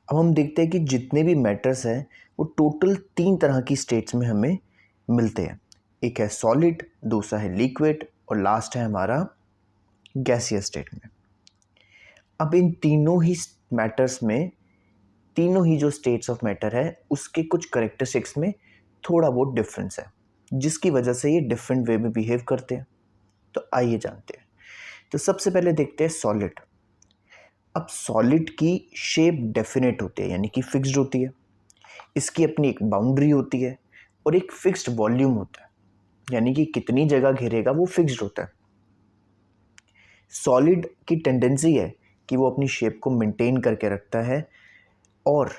अब हम देखते हैं कि जितने भी मैटर्स हैं वो टोटल 3 तरह की स्टेट्स में हमें मिलते हैं। एक है सॉलिड, दूसरा है लिक्विड और लास्ट है हमारा गैसियस स्टेट में। अब इन तीनों ही मैटर्स में, तीनों ही जो स्टेट्स ऑफ मैटर है उसके कुछ करेक्टरिस्टिक्स में थोड़ा बहुत डिफरेंस है, जिसकी वजह से ये डिफरेंट वे में बिहेव करते हैं। तो आइए जानते हैं। तो सबसे पहले देखते हैं सॉलिड। अब सॉलिड की शेप डेफिनेट होती है, यानी कि फिक्स्ड होती है। इसकी अपनी एक बाउंड्री होती है और एक फिक्स्ड वॉल्यूम होता है, यानी कि कितनी जगह घेरेगा वो फिक्स्ड होता है। सॉलिड की टेंडेंसी है कि वो अपनी शेप को मेंटेन करके रखता है और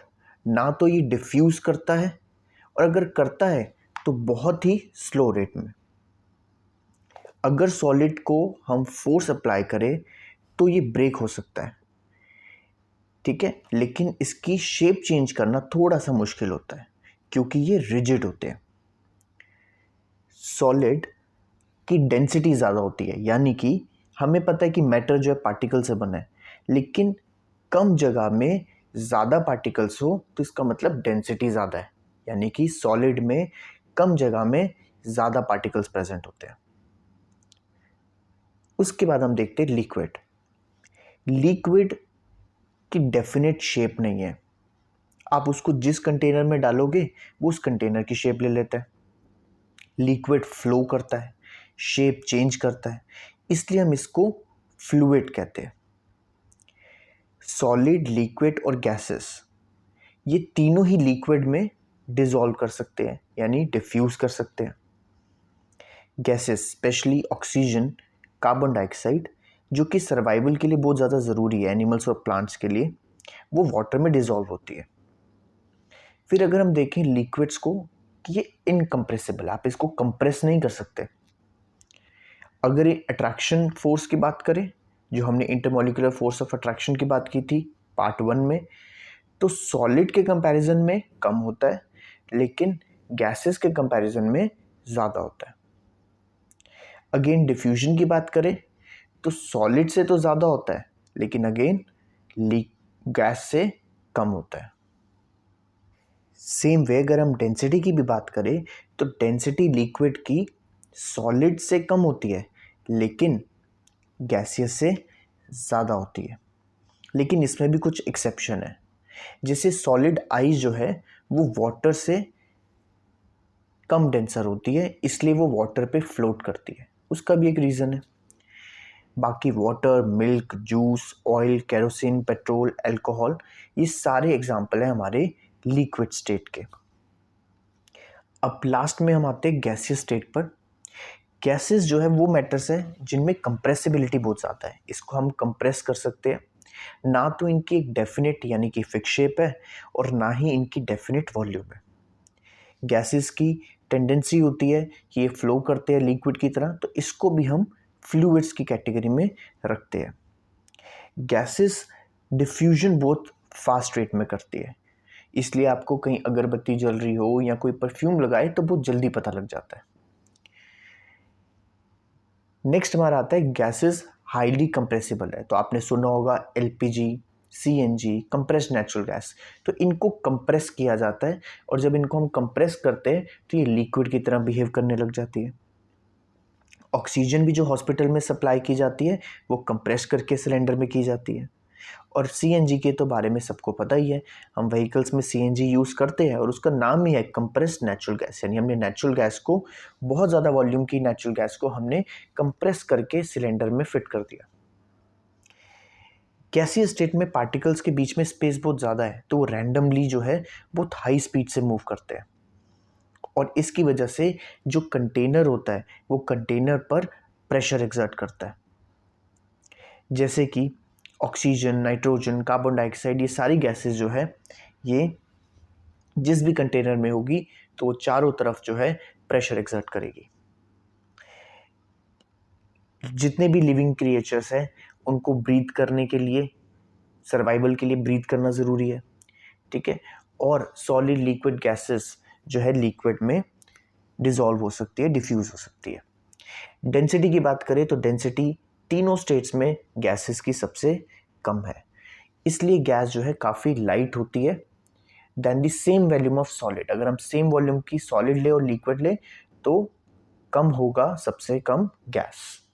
ना तो ये डिफ्यूज करता है, और अगर करता है तो बहुत ही स्लो रेट में। अगर सॉलिड को हम फोर्स अप्लाई करें तो ये ब्रेक हो सकता है, ठीक है, लेकिन इसकी शेप चेंज करना थोड़ा सा मुश्किल होता है क्योंकि ये रिजिड होते हैं। सॉलिड की डेंसिटी ज़्यादा होती है, यानी कि हमें पता है कि मैटर जो है पार्टिकल से बना है, लेकिन कम जगह में ज़्यादा पार्टिकल्स हो तो इसका मतलब डेंसिटी ज़्यादा है, यानी कि सॉलिड में कम जगह में ज़्यादा पार्टिकल्स प्रेजेंट होते हैं। उसके बाद हम देखते हैं लिक्विड। लिक्विड की डेफिनेट शेप नहीं है, आप उसको जिस कंटेनर में डालोगे वो उस कंटेनर की शेप ले लेता है। लिक्विड फ्लो करता है, शेप चेंज करता है, इसलिए हम इसको फ्लूइड कहते हैं। सॉलिड, लिक्विड और गैसेस, ये तीनों ही लिक्विड में डिसॉल्व कर सकते हैं, यानी डिफ्यूज कर सकते हैं। Gases specially oxygen, carbon dioxide, जो कि सर्वाइवल के लिए बहुत ज़्यादा ज़रूरी है एनिमल्स और प्लांट्स के लिए, वो वाटर में डिसॉल्व होती है। फिर अगर हम देखें लिक्विड्स को कि ये इनकम्प्रेसिबल, आप इसको कंप्रेस नहीं कर सकते। अगर ये अट्रैक्शन फोर्स की बात करें, जो हमने इंटरमॉलिक्यूलर फोर्स ऑफ अट्रैक्शन की बात की थी पार्ट 1 में, तो सॉलिड के कंपैरिजन में कम होता है, लेकिन गैसेस के कंपैरिजन में ज़्यादा होता है। अगेन डिफ्यूजन की बात करें तो सॉलिड से तो ज़्यादा होता है, लेकिन अगेन गैस से कम होता है। सेम वे अगर हम डेंसिटी की भी बात करें तो डेंसिटी लिक्विड की सॉलिड से कम होती है, लेकिन गैसियस से ज़्यादा होती है। लेकिन इसमें भी कुछ एक्सेप्शन है, जैसे सॉलिड आइस जो है वो वाटर से कम डेंसर होती है, इसलिए वो वाटर पे फ्लोट करती है, उसका भी एक रीज़न है। बाकी water, milk, juice, oil, kerosene, petrol, alcohol, ये सारे एग्जाम्पल हैं हमारे लिक्विड स्टेट के। अब लास्ट में हम आते हैं गैसियस स्टेट पर। गैसेस जो है वो मैटर्स हैं जिनमें कंप्रेसिबिलिटी बहुत ज़्यादा है, इसको हम कंप्रेस कर सकते हैं। ना तो इनकी एक डेफिनेट यानी कि फिक्स शेप है और ना ही इनकी डेफिनेट वॉल्यूम है। गैसेस की टेंडेंसी होती है कि ये फ्लो करते हैं लिक्विड की तरह, तो इसको भी हम फ्लूइड्स की कैटेगरी में रखते हैं। गैसेस डिफ्यूजन बहुत फास्ट रेट में करती है, इसलिए आपको कहीं अगरबत्ती जल रही हो या कोई परफ्यूम लगाए तो बहुत जल्दी पता लग जाता है। नेक्स्ट हमारा आता है गैसेस हाईली कंप्रेसिबल है, तो आपने सुना होगा LPG, CNG, compressed natural gas. तो इनको कंप्रेस किया जाता है और जब इनको हम कंप्रेस करते हैं तो ये लिक्विड की तरह बिहेव करने लग जाती है। ऑक्सीजन भी जो हॉस्पिटल में सप्लाई की जाती है वो कंप्रेस करके सिलेंडर में की जाती है। और सीएनजी के तो बारे में सबको पता ही है, हम व्हीकल्स में सीएनजी यूज़ करते हैं और उसका नाम ही है कंप्रेस्ड नेचुरल गैस, यानी हमने नेचुरल गैस को, बहुत ज़्यादा वॉल्यूम की नेचुरल गैस को हमने कंप्रेस करके सिलेंडर में फिट कर दिया। गैसीय स्टेट में पार्टिकल्स के बीच में स्पेस बहुत ज़्यादा है, तो वो रैंडमली जो है बहुत हाई स्पीड से मूव करते हैं, और इसकी वजह से जो कंटेनर होता है वो कंटेनर पर प्रेशर एक्सर्ट करता है। जैसे कि ऑक्सीजन, नाइट्रोजन, कार्बन डाइऑक्साइड, ये सारी गैसेस जो है ये जिस भी कंटेनर में होगी तो वो चारों तरफ जो है प्रेशर एक्सर्ट करेगी। जितने भी लिविंग क्रिएचर्स हैं उनको ब्रीथ करने के लिए, सर्वाइवल के लिए ब्रीथ करना ज़रूरी है, ठीक है। और सॉलिड, लिक्विड गैसेस जो है लिक्विड में डिसॉल्व हो सकती है, डिफ्यूज़ हो सकती है। डेंसिटी की बात करें तो डेंसिटी तीनों स्टेट्स में गैसेस की सबसे कम है। इसलिए गैस जो है काफ़ी लाइट होती है then the same volume of solid. अगर हम सेम वॉल्यूम की सॉलिड ले और लिक्विड ले तो कम होगा सबसे कम गैस।